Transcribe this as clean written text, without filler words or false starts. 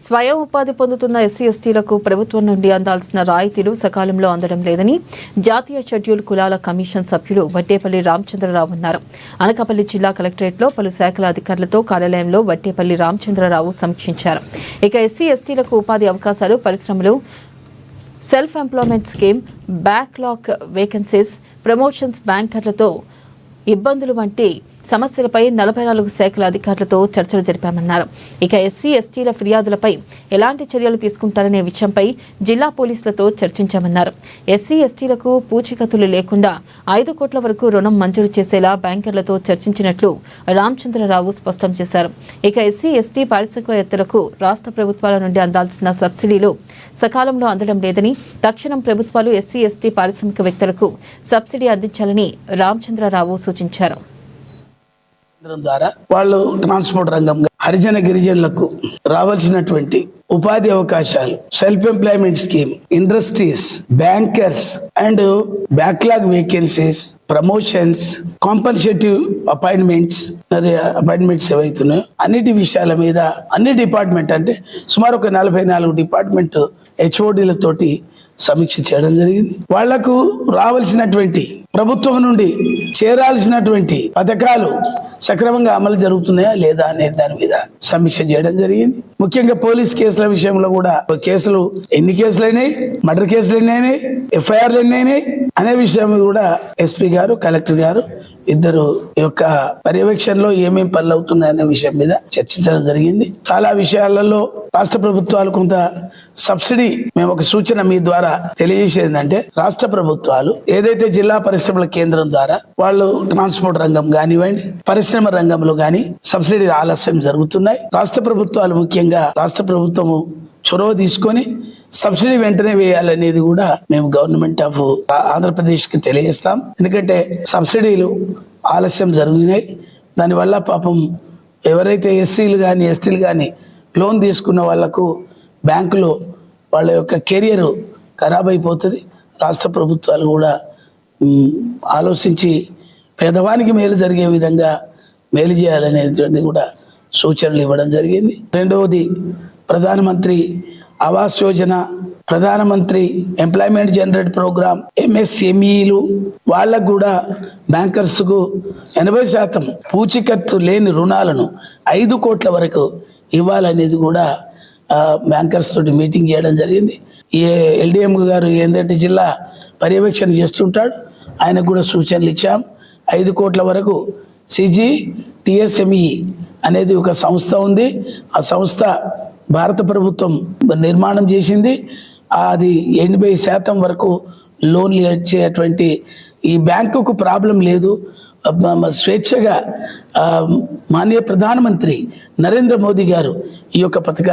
స్వయం ఉపాధి పొందుతున్న ఎస్సీ ఎస్టీలకు ప్రభుత్వం నుండి అందాల్సిన రాయితీలు సకాలంలో అందడం లేదని జాతీయ షెడ్యూల్ కులాల కమిషన్ సభ్యుడు వట్టేపల్లి రామచంద్రరావు అన్నారు. అనకాపల్లి జిల్లా కలెక్టరేట్లో పలు శాఖల అధికారులతో కార్యాలయంలో వట్టేపల్లి రామచంద్రరావు సమీక్షించారు. ఇక ఎస్సీ ఎస్టీలకు ఉపాధి అవకాశాలు, పరిశ్రమలు, self employment scheme, backlog vacancies, promotions, బ్యాంకర్లతో ఇబ్బందులు వంటి సమస్యలపై 44 శాఖల అధికారులతో చర్చలు జరిపామన్నారు. ఇక ఎస్సీ ఎస్టీల ఫిర్యాదులపై ఎలాంటి చర్యలు తీసుకుంటారనే విషయంపై జిల్లా పోలీసులతో చర్చించామన్నారు. ఎస్సీ ఎస్టీలకు పూచీకత్తులు లేకుండా 5 కోట్ల వరకు రుణం మంజూరు చేసేలా బ్యాంకర్లతో చర్చించినట్లు రామచంద్రరావు స్పష్టం చేశారు. ఇక ఎస్సీ ఎస్టీ పారిశ్రామికవేత్తలకు రాష్ట్ర ప్రభుత్వాల నుండి అందాల్సిన సబ్సిడీలు సకాలంలో అందడం లేదని, తక్షణం ప్రభుత్వాలు ఎస్సీ ఎస్టీ పారిశ్రామికవేత్తలకు సబ్సిడీ అందించాలని రామచంద్రరావు సూచించారు. ద్వారా వాళ్ళు ట్రాన్స్పోర్ట్ రంగం, హరిజన గిరిజనులకు రావాల్సినటువంటి ఉపాధి అవకాశాలు, self employment scheme, industries, bankers and backlog vacancies, promotions, compensative appointments ఏవైతున్నాయో అన్నిటి విషయాల మీద అన్ని డిపార్ట్మెంట్ అంటే సుమారు ఒక 44 డిపార్ట్మెంట్ హెచ్ఓడీలతోటి సమీక్ష చేయడం జరిగింది. వాళ్లకు రావాల్సినటువంటి ప్రభుత్వం నుండి చేరాల్సినటువంటి పథకాలు సక్రమంగా అమలు జరుగుతున్నాయా లేదా అనే దాని మీద సమీక్ష చేయడం జరిగింది. ముఖ్యంగా పోలీస్ కేసుల విషయంలో కూడా కేసులు ఎన్ని కేసులు అయినాయి, మర్డర్ కేసులు ఎన్ని అయినాయి, ఎఫ్ఐఆర్లు ఎన్ని అయినాయి అనే విషయం కూడా ఎస్పీ గారు, కలెక్టర్ గారు ఇద్దరు యొక్క పర్యవేక్షణలో ఏమేమి పనులు అవుతున్నాయనే విషయం మీద చర్చించడం జరిగింది. చాలా విషయాలలో రాష్ట్ర ప్రభుత్వాలు కొంత సబ్సిడీ, మేము ఒక సూచన మీ ద్వారా తెలియజేసేది రాష్ట్ర ప్రభుత్వాలు ఏదైతే జిల్లా పరిశ్రమల కేంద్రం ద్వారా వాళ్ళు ట్రాన్స్పోర్ట్ రంగం కానివ్వండి, పరిశ్రమ రంగంలో గాని సబ్సిడీ ఆలస్యం జరుగుతున్నాయి. రాష్ట్ర ప్రభుత్వాలు ముఖ్యంగా రాష్ట్ర ప్రభుత్వము చొరవ తీసుకొని సబ్సిడీ వెంటనే వేయాలనేది కూడా మేము గవర్నమెంట్ ఆఫ్ ఆంధ్రప్రదేశ్ కి తెలియజేస్తాం. ఎందుకంటే సబ్సిడీలు ఆలస్యం జరిగినాయి. దానివల్ల పాపం ఎవరైతే ఎస్సీలు కానీ ఎస్టీలు కానీ లోన్ తీసుకున్న వాళ్లకు బ్యాంకులో వాళ్ళ యొక్క కెరియర్ ఖరాబ్ అయిపోతుంది. రాష్ట్ర ప్రభుత్వాలు కూడా ఆలోచించి పేదవానికి మేలు జరిగే విధంగా మేలు చేయాలనేది కూడా సూచనలు ఇవ్వడం జరిగింది. రెండవది ప్రధానమంత్రి ఆవాస్ యోజన, ప్రధానమంత్రి ఎంప్లాయ్మెంట్ జనరేట్ ప్రోగ్రామ్, ఎంఎస్ఎంఈలు వాళ్ళకు కూడా బ్యాంకర్స్ కు 80% పూచీకత్తు లేని రుణాలను 5 కోట్ల వరకు ఇవ్వాలనేది కూడా బ్యాంకర్స్ తోటి మీటింగ్ చేయడం జరిగింది. ఈ ఎల్డిఎం గారు ఏంటంటే జిల్లా పర్యవేక్షణ చేస్తుంటాడు, ఆయనకు కూడా సూచనలు ఇచ్చాం. 5 కోట్ల వరకు CGTSME అనేది ఒక సంస్థ ఉంది. ఆ సంస్థ భారత ప్రభుత్వం నిర్మాణం చేసింది. అది 80% వరకు లోన్లు ఇచ్చేటువంటి ఈ బ్యాంకుకు ప్రాబ్లం లేదు. స్వేచ్ఛగా మాననీయ ప్రధానమంత్రి నరేంద్ర మోదీ గారు ఈ యొక్క పథకాన్ని